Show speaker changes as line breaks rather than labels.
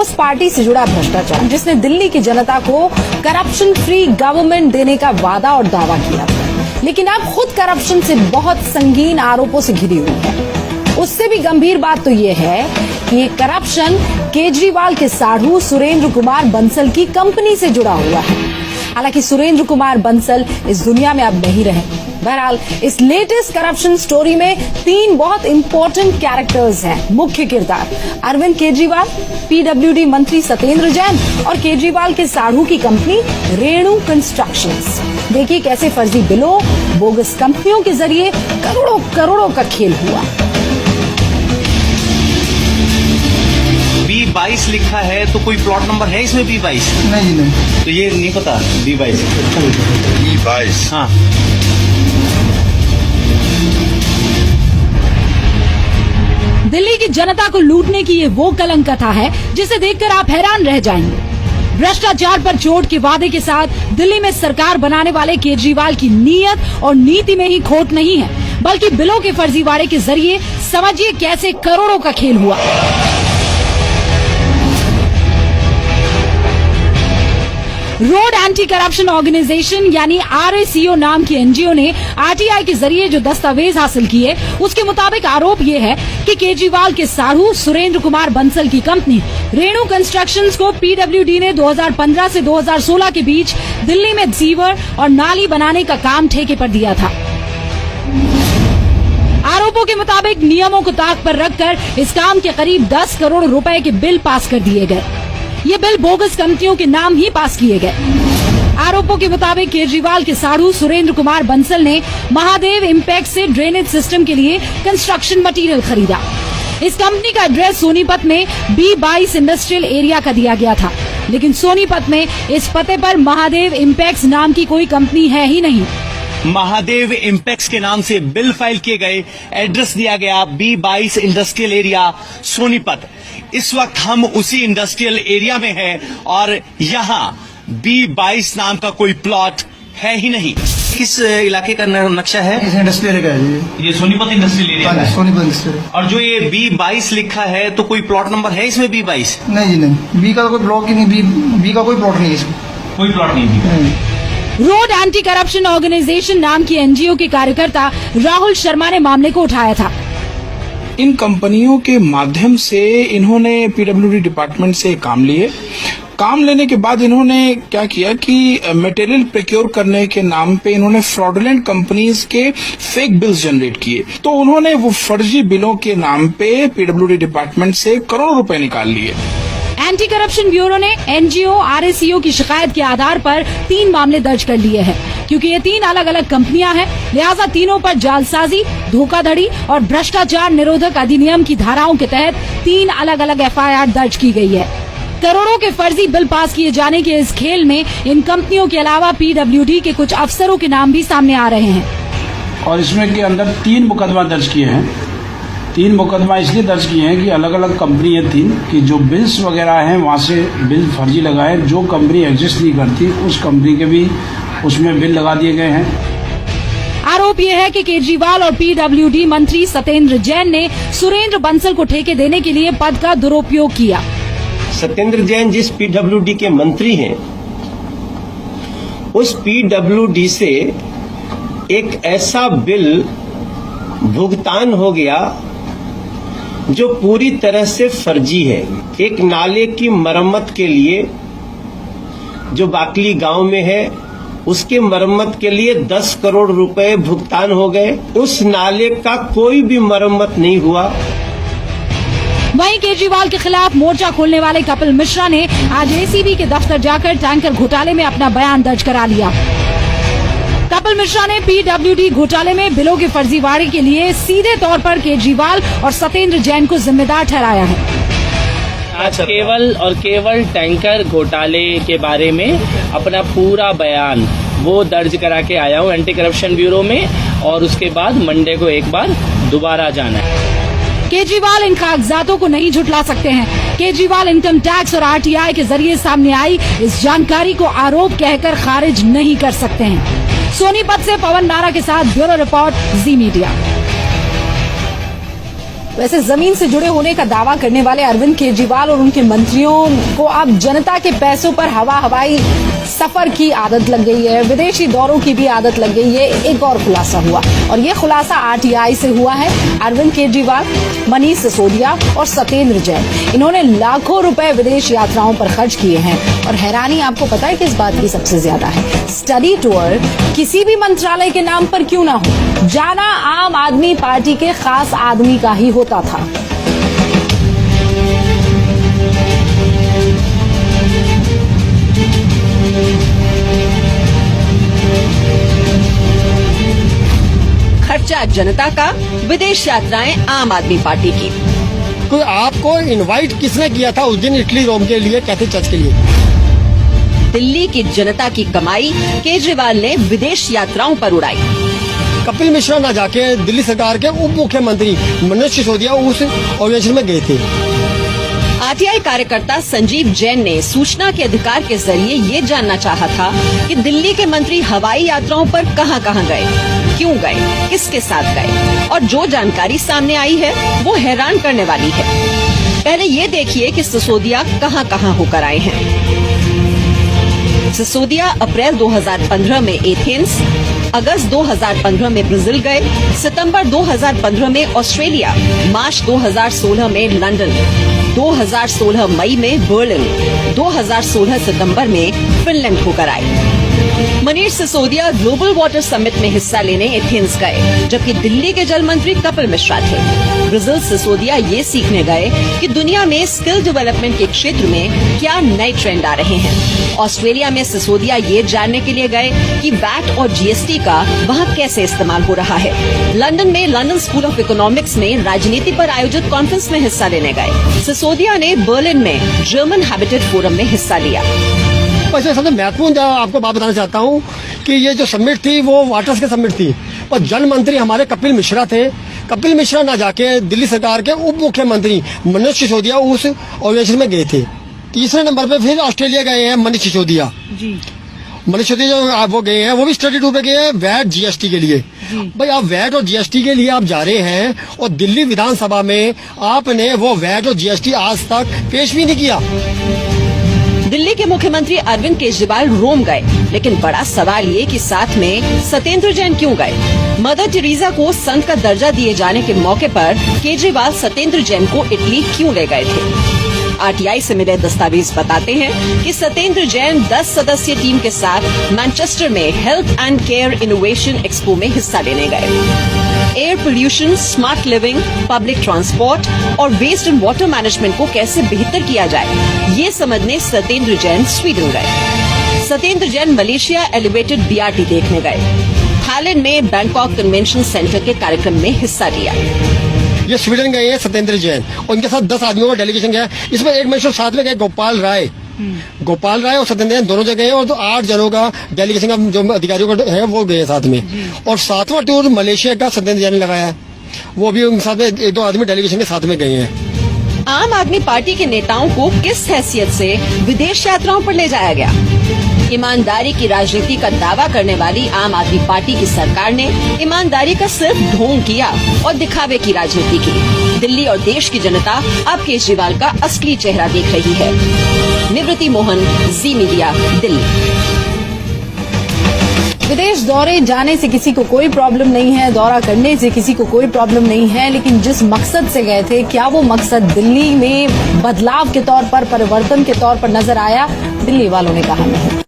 उस पार्टी से जुड़ा भ्रष्टाचार जिसने दिल्ली की जनता को करप्शन फ्री गवर्नमेंट देने का वादा और दावा किया था, लेकिन अब खुद करप्शन से बहुत संगीन आरोपों से घिरी हुई है। उससे भी गंभीर बात तो ये है कि ये करप्शन केजरीवाल के साढ़ू सुरेंद्र कुमार बंसल की कंपनी से जुड़ा हुआ है। हालांकि सुरेंद्र कुमार बंसल इस दुनिया में अब नहीं रहे। बहरहाल इस लेटेस्ट करप्शन स्टोरी में 3 बहुत इंपॉर्टेंट कैरेक्टर्स हैं मुख्य किरदार: अरविंद केजरीवाल, पीडब्ल्यूडी मंत्री सत्येंद्र जैन और केजरीवाल के साढ़ू की कंपनी रेणु कंस्ट्रक्शंस। देखिए कैसे फर्जी बिलों, बोगस कंपनियों के जरिए करोड़ों करोड़ों का खेल हुआ।
B22 लिखा है तो कोई प्लॉट नंबर है इसमें B22?
नहीं।
तो ये नहीं पता B22?
B22
हाँ।
दिल्ली की जनता को लूटने की ये वो कलंक कथा है जिसे देखकर आप हैरान रह जाएंगे। भ्रष्टाचार पर चोट के वादे के साथ दिल्ली में सरकार बनाने वाले केजरीवाल की नीयत और नीति में ही खोट नहीं है, बल्कि बिलों के फर्जीवाड़े के जरिए समझिए कैसे करोड़ों का खेल हुआ। रोड एंटी करप्शन ऑर्गेनाइजेशन यानी RACO नाम की NGO ने RTI के जरिए जो दस्तावेज हासिल किए, उसके मुताबिक आरोप ये है कि केजरीवाल के साढ़ू सुरेंद्र कुमार बंसल की कंपनी रेणु कंस्ट्रक्शंस को PWD ने 2015 से 2016 के बीच दिल्ली में सीवर और नाली बनाने का काम ठेके पर दिया था। आरोपों के मुताबिक नियमों को ताक पर रखकर इस काम के करीब 10 करोड़ रुपए के बिल पास कर दिए गए। ये बिल बोगस कंपनियों के नाम ही पास किए गए। आरोपों के मुताबिक केजरीवाल के साढ़ू सुरेंद्र कुमार बंसल ने महादेव इम्पैक्ट से ड्रेनेज सिस्टम के लिए कंस्ट्रक्शन मटेरियल खरीदा। इस कंपनी का एड्रेस सोनीपत में B22 इंडस्ट्रियल एरिया का दिया गया था, लेकिन सोनीपत में इस पते पर महादेव इम्पैक्ट नाम की कोई कंपनी है ही नहीं।
महादेव इम्पैक्ट्स के नाम से बिल फाइल किए गए, एड्रेस दिया गया B22 इंडस्ट्रियल एरिया सोनीपत। इस वक्त हम उसी इंडस्ट्रियल एरिया में हैं और यहाँ B22 नाम का कोई प्लॉट है ही नहीं। किस इलाके का नक्शा है?
इस इंडस्ट्रियल एरिया है
ये सोनीपत इंडस्ट्रियल एरिया है।
सोनीपत इंडस्ट्रियल।
और जो ये B22 लिखा है तो कोई प्लॉट नंबर है इसमें B22?
नहीं। बी का कोई ब्लॉक ही नहीं, बी का कोई प्लॉट नहीं है इसमें।
कोई प्लॉट नहीं।
रोड एंटी करप्शन ऑर्गेनाइजेशन नाम की NGO के कार्यकर्ता राहुल शर्मा ने मामले को उठाया था।
इन कंपनियों के माध्यम से इन्होंने PWD डिपार्टमेंट से काम लिए। काम लेने के बाद इन्होंने क्या किया कि मटेरियल प्रोक्योर करने के नाम पे इन्होंने फ्रॉडुलेंट कंपनीज के फेक बिल्स जनरेट किए। तो उन्होंने वो फर्जी बिलों के नाम पे PWD डिपार्टमेंट से करोड़ों रुपए निकाल लिए।
एंटी करप्शन ब्यूरो ने NGO RACO की शिकायत के आधार पर 3 मामले दर्ज कर लिए हैं। क्योंकि ये 3 अलग अलग कंपनियां हैं, लिहाजा तीनों पर जालसाजी, धोखाधड़ी और भ्रष्टाचार निरोधक अधिनियम की धाराओं के तहत 3 अलग अलग FIR दर्ज की गई है। करोड़ों के फर्जी बिल पास किए जाने के इस खेल में इन कंपनियों के अलावा PWD के कुछ अफसरों के नाम भी सामने आ रहे हैं।
और इसमें के अंदर 3 मुकदमा दर्ज किए हैं। 3 मुकदमा इसलिए दर्ज किए हैं कि अलग अलग कंपनी है 3 कि जो बिल्स वगैरह हैं वहाँ से बिल फर्जी लगाए। जो कंपनी एग्जिस्ट नहीं करती उस कंपनी के भी उसमें बिल लगा दिए गए हैं।
आरोप यह है कि केजरीवाल और PWD मंत्री सत्येंद्र जैन ने सुरेंद्र बंसल को ठेके देने के लिए पद का दुरुपयोग किया।
सत्येंद्र जैन जिस PWD के मंत्री हैं, उस PWD से एक ऐसा बिल भुगतान हो गया जो पूरी तरह से फर्जी है। एक नाले की मरम्मत के लिए जो बाकली गांव में है, उसके मरम्मत के लिए 10 करोड़ रुपए भुगतान हो गए। उस नाले का कोई भी मरम्मत नहीं हुआ।
वहीं केजरीवाल के खिलाफ मोर्चा खोलने वाले कपिल मिश्रा ने आज ACB के दफ्तर जाकर टैंकर घोटाले में अपना बयान दर्ज करा लिया। कपिल मिश्रा ने PWD घोटाले में बिलों के फर्जीवाड़े के लिए सीधे तौर पर केजरीवाल और सत्येंद्र जैन को जिम्मेदार ठहराया है।
आज केवल टैंकर घोटाले के बारे में अपना पूरा बयान वो दर्ज करा के आया हूँ एंटी करप्शन ब्यूरो में, और उसके बाद मंडे को एक बार दोबारा जाना है।
केजरीवाल इन कागजातों को नहीं झुटला सकते हैं। केजरीवाल इनकम टैक्स और RTI के जरिए सामने आई इस जानकारी को आरोप कहकर खारिज नहीं कर सकते हैं। सोनीपत से पवन नारा के साथ ब्यूरो रिपोर्ट, जी मीडिया। वैसे जमीन से जुड़े होने का दावा करने वाले अरविंद केजरीवाल और उनके मंत्रियों को अब जनता के पैसों पर हवाई सफर की आदत लग गई है, विदेशी दौरों की भी आदत लग गई है। एक और खुलासा हुआ, और ये खुलासा आरटीआई से हुआ है। अरविंद केजरीवाल, मनीष सिसोदिया और सत्येंद्र जैन, इन्होंने लाखों रुपए विदेश यात्राओं पर खर्च किए हैं। और हैरानी आपको पता है किस बात की सबसे ज्यादा है? स्टडी टूर किसी भी मंत्रालय के नाम पर क्यों ना हो, जाना आम आदमी पार्टी के खास आदमी का ही होता था।
खर्चा जनता का, विदेश यात्राएं आम आदमी पार्टी की।
कोई आपको इनवाइट किसने किया था उस दिन इटली रोम के लिए, कैथलिक चर्च के लिए?
दिल्ली की जनता की कमाई केजरीवाल ने विदेश यात्राओं पर उड़ाई।
कपिल मिश्रा न जाके दिल्ली सरकार के उप मुख्यमंत्री मनीष सिसोदिया उस ऑर्गेनाइजेशन में गए थे।
आरटीआई कार्यकर्ता संजीव जैन ने सूचना के अधिकार के जरिए ये जानना चाहा था कि दिल्ली के मंत्री हवाई यात्राओं पर कहां-कहां गए, क्यों गए, किसके साथ गए। और जो जानकारी सामने आई है वो हैरान करने वाली है। पहले ये देखिए कि सिसोदिया कहां-कहां होकर आए हैं। सिसोदिया अप्रैल 2015 में एथेंस, अगस्त 2015 में ब्राजील गए, सितंबर 2015 में ऑस्ट्रेलिया, मार्च 2016 में लंदन, 2016 मई में बर्लिन, 2016 सितंबर में फिनलैंड होकर आए। Manish Sisodia global water summit में हिस्सा लेने एथेंस गए, जबकि दिल्ली के जल मंत्री कपिल मिश्रा थे। ब्राजील सिसोदिया ये सीखने गए कि दुनिया में स्किल डेवलपमेंट के क्षेत्र में क्या नए ट्रेंड आ रहे हैं। ऑस्ट्रेलिया में सिसोदिया ये जानने के लिए गए कि वैट और जीएसटी का वहाँ कैसे इस्तेमाल हो रहा है। लंदन में लंदन स्कूल ऑफ इकोनॉमिक्स में राजनीति पर आयोजित कॉन्फ्रेंस में हिस्सा लेने गए। सिसोदिया ने बर्लिन में जर्मन हैबिटेट फोरम में हिस्सा लिया।
वैसे सबसे महत्वपूर्ण आपको बात बताना चाहता हूँ कि ये जो समिट थी वो वाटर्स की समिट थी, और जल मंत्री हमारे कपिल मिश्रा थे। कपिल मिश्रा न जाके दिल्ली सरकार के उप मुख्यमंत्री मनीष सिसोदिया उस ऑर्गेनाइजेशन में गए थे। तीसरे नंबर पे फिर ऑस्ट्रेलिया गए हैं मनीष सिसोदिया। मनीष सिसोदिया जो वो गए हैं वो भी स्टडी टूर पे गए हैं वैट जीएसटी के लिए। भाई आप वैट और जीएसटी के लिए आप जा रहे हैं, और दिल्ली विधानसभा में आपने वो वैट और जीएसटी आज तक पेश भी नहीं किया।
दिल्ली के मुख्यमंत्री अरविंद केजरीवाल रोम गए, लेकिन बड़ा सवाल ये कि साथ में सत्येंद्र जैन क्यों गए। मदर टेरेसा को संत का दर्जा दिए जाने के मौके पर केजरीवाल सत्येंद्र जैन को इटली क्यों ले गए थे। आरटीआई से मिले दस्तावेज बताते हैं कि सत्येंद्र जैन 10 सदस्यीय टीम के साथ मैनचेस्टर में health and care innovation expo में हिस्सा लेने गए। Air pollution, smart living, public transport और वेस्ट एंड वाटर मैनेजमेंट को कैसे बेहतर किया जाए, ये समझने सत्येंद्र जैन स्वीडन गए। Satyendra Jain Malaysia elevated BRT देखने गए। थाईलैंड में बैंकॉक कन्वेंशन सेंटर के कार्यक्रम में हिस्सा लिया।
ये स्वीडन गए हैं सत्येंद्र जैन, और उनके साथ 10 आदमियों का डेलीगेशन गया। इसमें एक मिनिस्टर साथ में गए गोपाल राय और सत्येंद्र जैन दोनों जगह गए, और 8 जनों का डेलीगेशन का जो अधिकारियों का है वो गए साथ में। और 7वां टूर मलेशिया का सत्येंद्र जैन ने लगाया है, वो भी उनके साथ में 1-2 आदमी डेलीगेशन के साथ में गए हैं।
आम आदमी पार्टी के नेताओं को किस हैसियत से विदेश यात्राओं पर ले जाया गया? ईमानदारी की राजनीति का दावा करने वाली आम आदमी पार्टी की सरकार ने ईमानदारी का सिर्फ ढोंग किया और दिखावे की राजनीति की। दिल्ली और देश की जनता अब केजरीवाल का असली चेहरा देख रही है। निवृत्ति मोहन, जी मीडिया, दिल्ली।
विदेश दौरे जाने से किसी को कोई प्रॉब्लम नहीं है, दौरा करने से किसी को कोई प्रॉब्लम नहीं है, लेकिन जिस मकसद से गए थे, क्या वो मकसद दिल्ली में बदलाव के तौर पर, परिवर्तन के तौर पर नजर आया? दिल्ली वालों ने कहा नहीं।